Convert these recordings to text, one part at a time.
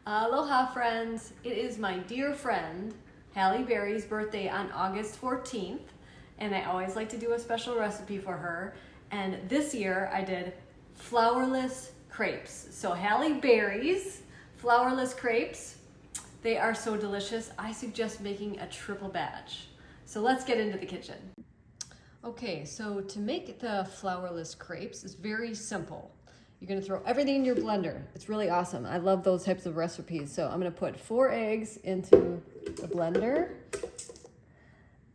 Aloha friends, it is my dear friend Halle Berry's birthday on August 14th, and I always like to do a special recipe for her, and this year I did flourless crepes. So Halle Berry's flourless crepes, they are so delicious. I suggest making a triple batch. So let's get into the kitchen. Okay, so to make the flourless crepes is very simple. You're gonna throw everything in your blender. It's really awesome. I love those types of recipes. So I'm gonna put 4 eggs into the blender.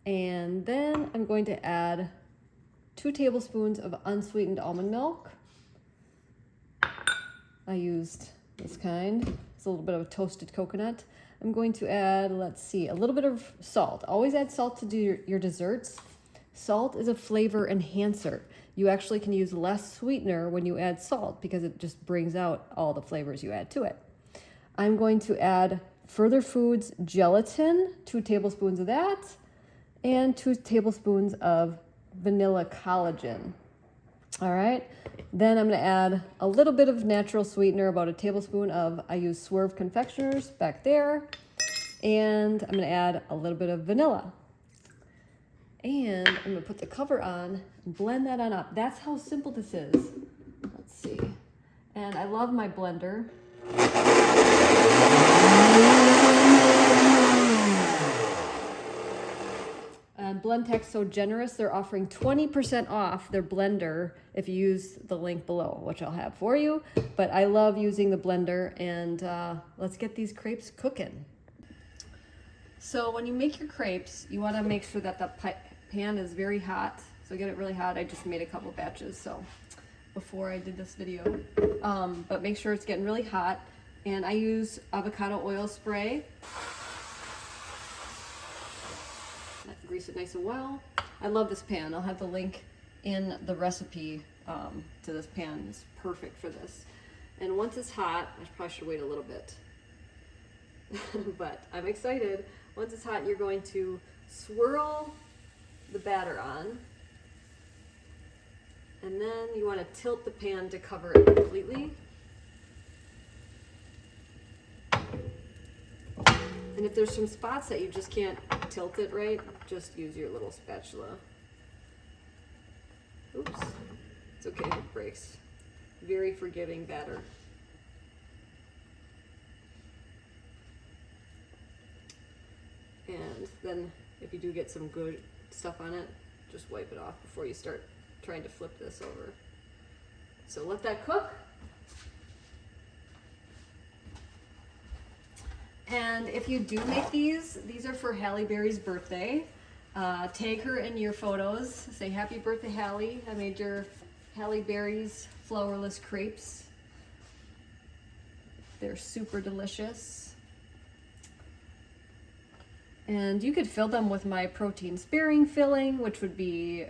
And then I'm going to add 2 tablespoons of unsweetened almond milk. I used this kind. It's a little bit of toasted coconut. I'm going to add, let's see, a little bit of salt. Always add salt to do your desserts. Salt is a flavor enhancer. You actually can use less sweetener when you add salt because it just brings out all the flavors you add to it. I'm going to add Further Foods gelatin, 2 tablespoons of that, and 2 tablespoons of vanilla collagen. All right, then I'm gonna add a little bit of natural sweetener, about a tablespoon of, I use Swerve confectioners back there, and I'm gonna add a little bit of vanilla. And I'm gonna put the cover on and blend that on up. That's how simple this is. Let's see. And I love my blender. And Blendtec's so generous, they're offering 20% off their blender if you use the link below, which I'll have for you. But I love using the blender, and let's get these crepes cooking. So when you make your crepes, you wanna make sure that the pan is very hot. So get it really hot. I just made a couple batches, so before I did this video. But make sure it's getting really hot. And I use avocado oil spray. Grease it nice and well. I love this pan. I'll have the link in the recipe to this pan. It's perfect for this. And once it's hot, I probably should wait a little bit. But I'm excited. Once it's hot, you're going to swirl the batter on, and then you want to tilt the pan to cover it completely. And if there's some spots that you just can't tilt it right, just use your little spatula. Oops, it's okay, it breaks. Very forgiving batter. And then if you do get some good stuff on it, just wipe it off before you start trying to flip this over. So let that cook. And if you do make these are for Halle Berry's birthday. Tag her in your photos. Say, happy birthday, Halle. I made your Halle Berry's flourless crepes. They're super delicious. And you could fill them with my protein sparing filling, which would be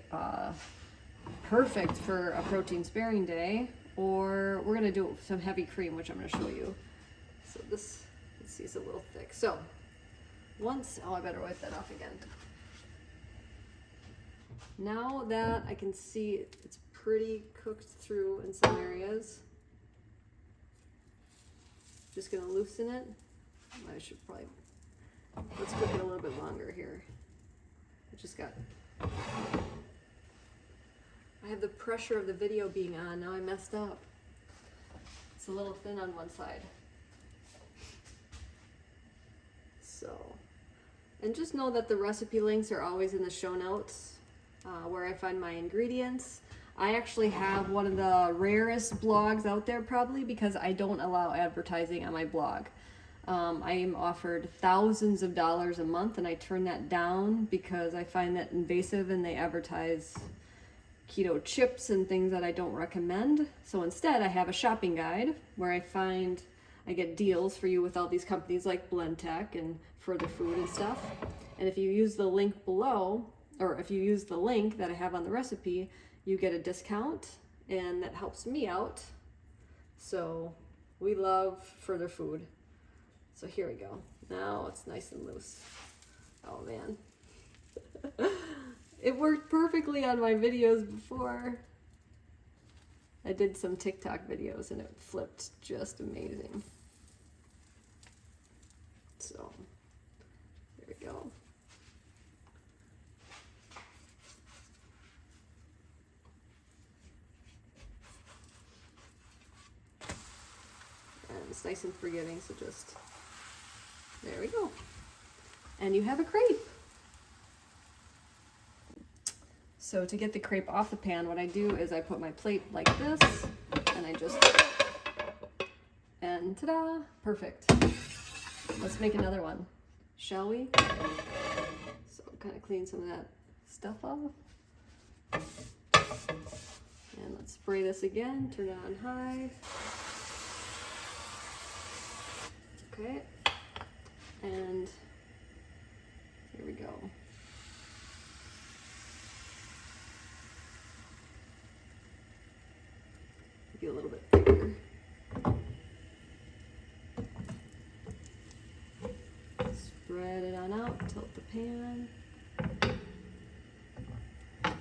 perfect for a protein sparing day. Or we're gonna do some heavy cream, which I'm gonna show you. So this, let's see, it's a little thick. So once, oh, I better wipe that off again. Now that I can see it's pretty cooked through in some areas, just gonna loosen it. I should probably, let's cook it a little bit longer here. I just got, I have the pressure of the video being on. Now I messed up. It's a little thin on one side. So, and just know that the recipe links are always in the show notes, where I find my ingredients. I actually have one of the rarest blogs out there, probably, because I don't allow advertising on my blog. I am offered thousands of dollars a month, and I turn that down because I find that invasive, and they advertise keto chips and things that I don't recommend. So instead, I have a shopping guide where I get deals for you with all these companies like Blendtec and Further Food and stuff. And if you use the link below, or if you use the link that I have on the recipe, you get a discount, and that helps me out. So we love Further Food. So here we go. Now it's nice and loose. Oh man. It worked perfectly on my videos before. I did some TikTok videos and it flipped just amazing. So there we go. And it's nice and forgiving, so just, there we go. And you have a crepe. So to get the crepe off the pan, what I do is I put my plate like this, and I just, and ta-da, perfect. Let's make another one, shall we? So kind of clean some of that stuff off. And let's spray this again, turn it on high. Okay, and here we go. Be a little bit bigger. Spread it on out, tilt the pan. A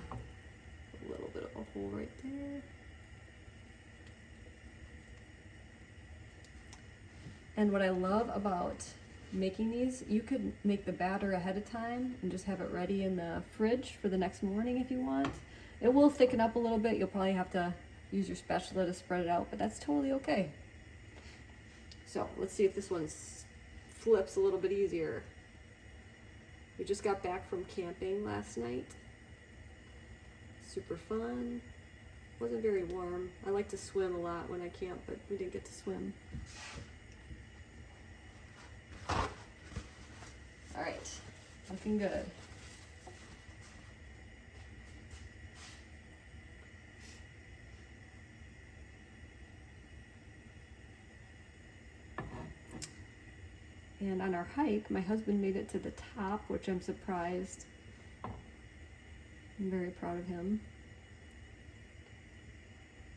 little bit of a hole right there. And what I love about making these, you could make the batter ahead of time and just have it ready in the fridge for the next morning if you want. It will thicken up a little bit. You'll probably have to use your spatula to spread it out, but that's totally okay. So let's see if this one flips a little bit easier. We just got back from camping last night. Super fun. Wasn't very warm. I like to swim a lot when I camp, but we didn't get to swim. All right, looking good. And on our hike, my husband made it to the top, which I'm surprised. I'm very proud of him.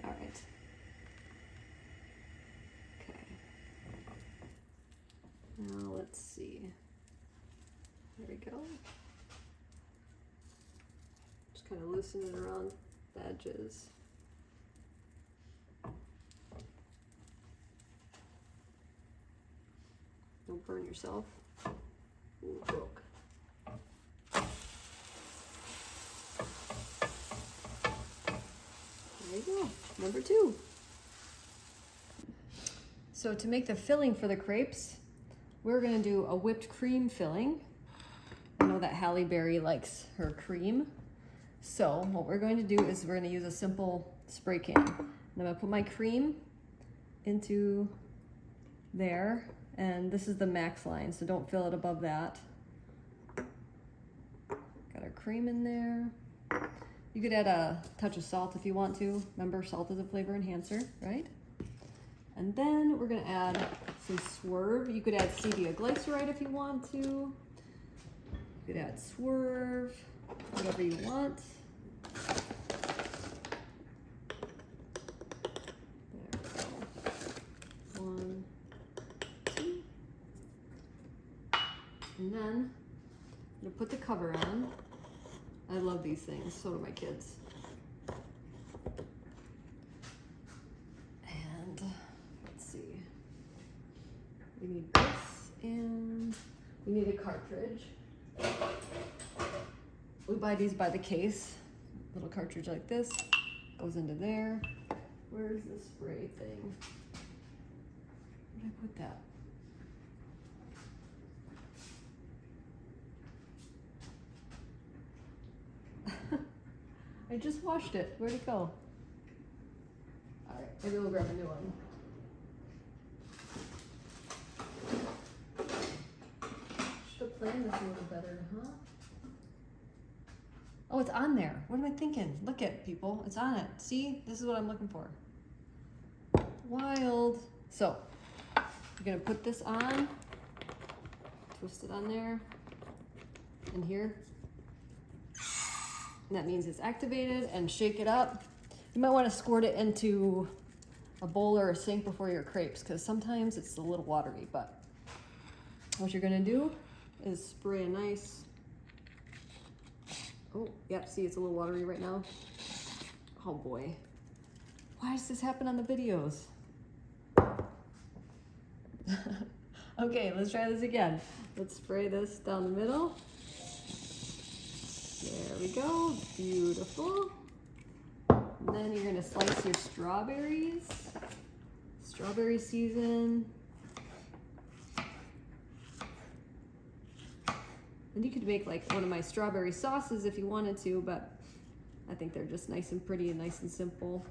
All right. Okay. Now let's see. There we go. Just kind of loosen it around the edges. Don't burn yourself. Ooh, broke. There you go, number 2. So to make the filling for the crepes, we're gonna do a whipped cream filling. I know that Halle Berry likes her cream. So what we're going to do is we're gonna use a simple spray can. And I'm gonna put my cream into there. And this is the max line, so don't fill it above that. Got our cream in there. You could add a touch of salt if you want to. Remember, salt is a flavor enhancer, right? And then we're gonna add some swerve. You could add stevia glyceride if you want to. You could add swerve, whatever you want. There we go. 1, 2. And then I'm gonna put the cover on. I love these things, so do my kids. And let's see. We need this and we need a cartridge. We buy these by the case. Little cartridge like this goes into there. Where's the spray thing? Where did I put that? I just washed it. Where'd it go? All right, maybe we'll grab a new one. Should have planned this a little better, huh? Oh, it's on there. What am I thinking? Look at people. It's on it. See? This is what I'm looking for. Wild. So, you're gonna put this on. Twist it on there. And here. And that means it's activated, and shake it up. You might want to squirt it into a bowl or a sink before your crepes, because sometimes it's a little watery, but what you're gonna do is spray a nice, oh, yep, see it's a little watery right now. Oh boy, why does this happen on the videos? Okay, let's try this again. Let's spray this down the middle. There we go, beautiful. And then you're gonna slice your strawberries. Strawberry season. And you could make like one of my strawberry sauces if you wanted to, but I think they're just nice and pretty and nice and simple.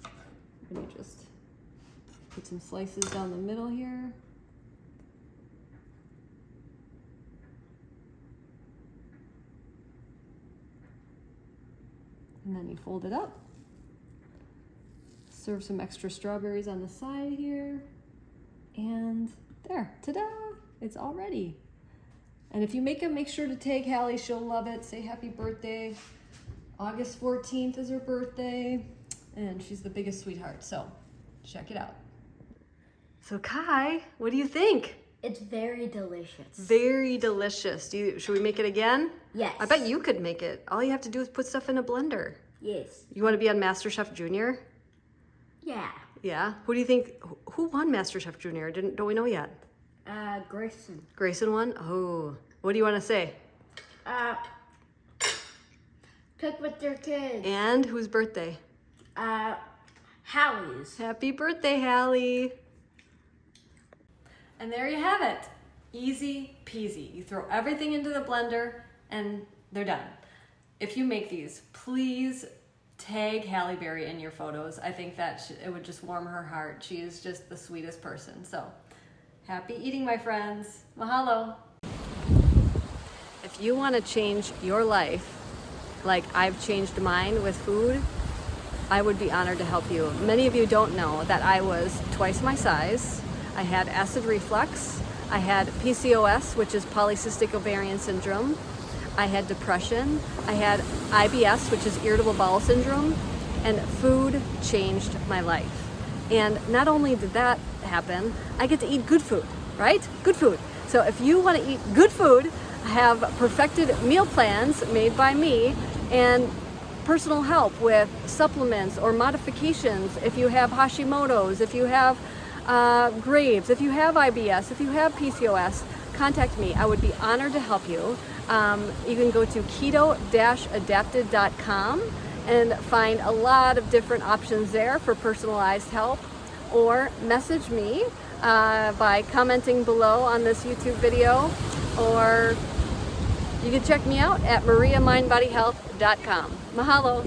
I'm gonna just put some slices down the middle here. And then you fold it up. Serve some extra strawberries on the side here. And there, ta-da, it's all ready. And if you make them, make sure to tag Halle, she'll love it. Say happy birthday. August 14th is her birthday. And she's the biggest sweetheart, so check it out. So Kai, what do you think? It's very delicious. Very delicious. Should we make it again? Yes. I bet you could make it. All you have to do is put stuff in a blender. Yes. You want to be on MasterChef Junior? Yeah. Yeah. Who do you think? Who won MasterChef Junior? Don't we know yet? Grayson. Grayson won. Oh. What do you want to say? Cook with your kids. And whose birthday? Halle's. Happy birthday, Halle. And there you have it. Easy peasy. You throw everything into the blender and they're done. If you make these, please tag Halle Berry in your photos. I think that it would just warm her heart. She is just the sweetest person. So happy eating, my friends. Mahalo. If you want to change your life like I've changed mine with food, I would be honored to help you. Many of you don't know that I was twice my size. I had acid reflux. I had PCOS, which is polycystic ovarian syndrome. I had depression. I had IBS, which is irritable bowel syndrome. And food changed my life. And not only did that happen, I get to eat good food, right? Good food. So if you want to eat good food, I have perfected meal plans made by me and personal help with supplements or modifications if you have Hashimoto's, if you have Graves, if you have IBS, if you have PCOS, contact me. I would be honored to help you. You can go to keto-adapted.com and find a lot of different options there for personalized help, or message me by commenting below on this YouTube video, or you can check me out at mariamindbodyhealth.com. Mahalo.